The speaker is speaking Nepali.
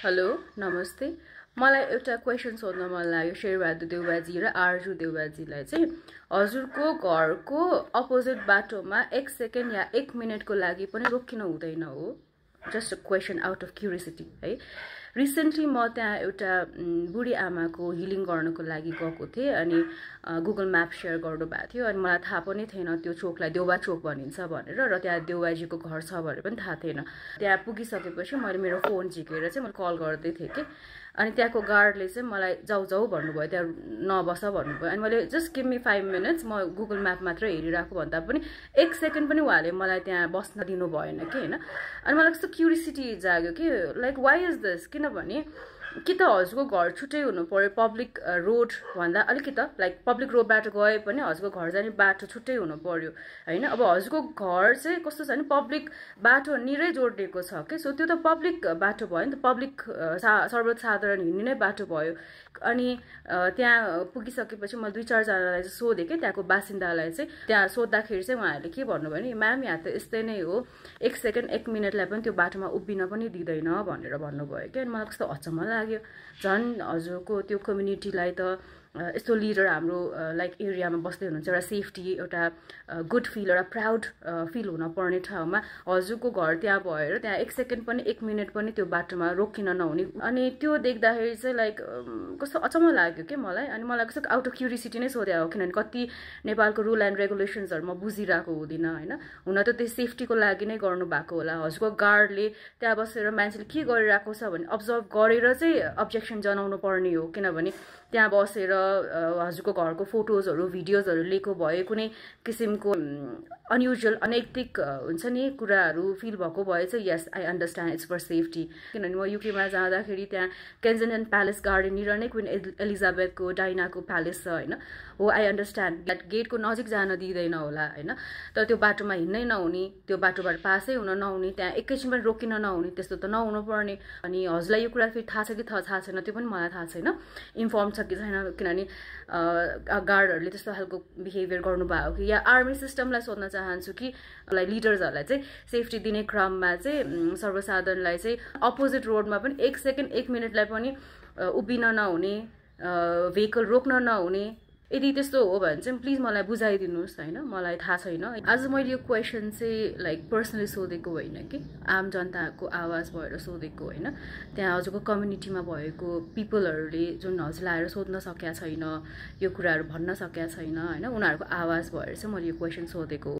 हेलो नमस्ते मलाई एउटा क्वेशन सोध्न मन लाग्यो शेरबहादुर देउबाजी र आरजु देउबाजीलाई चाहिँ हजुरको घरको अपोजिट बाटोमा 1 सेकेन्ड या 1 मिनेटको लागि पनि रोकिन हुँदैन हो just a question out of curiosity है रिसेन्टली म त्यहाँ एउटा बुढी आमाको हिलिङ गर्नको लागि गएको थिएँ अनि गुगल म्याप शेयर गर्नु भएको थियो अनि मलाई थाहा पनि थिएन त्यो चोकलाई देउबा चोक भनिन्छ भनेर र त्यहाँ देउबाजीको घर छ भनेर पनि थाहा थिएन त्यहाँ पुगिसकेपछि मैले मेरो फोन झिकेर चाहिँ मैले कल गर्दै थिएँ कि अनि त्यहाँको गार्डले चाहिँ मलाई जाऊ जाऊ भन्नुभयो त्यहाँ नबस भन्नुभयो अनि मैले जस्ट गिभ मी 5 मिनट्स म गुगल म्याप मात्र हेरिरहेको भन्दा पनि 1 सेकेन्ड पनि उहाँले मलाई त्यहाँ बस्न दिनु भएन कि हैन अनि मलाई कस्तो क्युरियोसिटी जाग्यो कि लाइक वाइ इज दिस किनभने कि त हजुरको घर छुट्टै हुनु पर्यो पब्लिक रोड भन्दा अलिकति त लाइक पब्लिक रोडबाट गए पनि हजुरको घर जाने बाटो छुट्टै हुनु पर्यो हैन अब हजुरको घर चाहिँ कस्तो छ भने पब्लिक बाटो निरै जोडिएको छ के सो त्यो त पब्लिक बाटो भयो नि त पब्लिक सर्वसाधारण हिँड्ने नै बाटो भयो अनि त्यहाँ पुगिसकेपछि म 2-4 जनालाई चाहिँ सोधेँ कि त्यहाँको बासिन्दालाई चाहिँ त्यहाँ सोद्धाखेरि चाहिँ उहाँहरूले के भन्नुभयो नि म्याम यहाँ त यस्तै नै हो 1 सेकेन्ड 1 मिनेटलाई पनि त्यो बाटोमा उभिन पनि दिँदैन भनेर भन्नुभयो कि अनि मलाई कस्तो अचम्म लाग्यो झन् हजुरको त्यो कम्युनिटीलाई त यस्तो लिडर हाम्रो लाइक एरियामा बस्दै हुनुहुन्छ एउटा सेफ्टी एउटा गुड फिल एउटा प्राउड फिल हुन पर्ने ठाउँमा हजुरको घर त्यहाँ भएर त्यहाँ 1 सेकेन्ड पनि 1 मिनेट पनि त्यो बाटोमा रोकिन नहुने अनि त्यो देख्दाखेरि चाहिँ लाइक कस्तो अचम्म लाग्यो कि मलाई अनि मलाई कस्तो आउट अफ क्युरियोसिटी नै सोधे हो किनभने कति नेपालको रुल एन्ड रेगुलेसन्सहरू म बुझिरहेको हुँदिनँ होइन हुन त त्यो सेफ्टीको लागि नै गर्नु भएको होला हजुरको गार्डले त्यहाँ बसेर मान्छेले के गरिरहेको छ भने अब्जर्भ गरेर चाहिँ अब्जेक्सन जनाउनु पर्ने हो किनभने त्यहाँ बसेर हजुरको घरको फोटोजहरू भिडियोजहरू लिएको भए कुनै किसिमको अनयुजुअल अनैतिक हुन्छ नि कुराहरू फिल भएको भए चाहिँ yes I understand it's for safety किनभने म युकेमा जाँदाखेरि त्यहाँ केन्जनन प्यालेस गार्डननिर नै क्विन एलिजाबेथको डाइनाको प्यालेस छ होइन हो आई अन्डरस्ट्यान्ड द्याट गेटको नजिक जान दिँदैन होला होइन तर त्यो बाटोमा हिँड्नै नहुने त्यो बाटोबाट पासै हुन नहुने त्यहाँ एकैछिन पनि रोकिन नहुने त्यस्तो त नहुनु पर्ने अनि हजुरलाई यो कुरा फेरि थाहा छ कि थाहा छैन त्यो पनि मलाई थाहा छैन इन्फर्म छ कि छैन किनभने गार्डहरूले त्यस्तो खालको बिहेभियर गर्नुभयो कि या आर्मी सिस्टमलाई सोध्न चाहन्छु कि लिडर्सहरूलाई चाहिँ सेफ्टी दिने क्रममा चाहिँ सर्वसाधारणलाई चाहिँ अपोजिट रोडमा पनि 1 सेकेन्ड 1 मिनेटलाई पनि उभिन नहुने भेहिकल रोक्न नहुने यदि त्यस्तो हो भने चाहिँ प्लिज मलाई बुझाइदिनुहोस् होइन मलाई थाहा छैन आज मैले यो क्वेसन चाहिँ लाइक पर्सनली सोधेको होइन कि आम जनताको आवाज भएर सोधेको होइन त्यहाँ हजुरको कम्युनिटीमा भएको पिपलहरूले जुन हजुरलाई आएर सोध्न सकेका छैन यो कुराहरू भन्न सकेका छैन होइन उनीहरूको आवाज भएर चाहिँ मैले यो क्वेसन सोधेको हो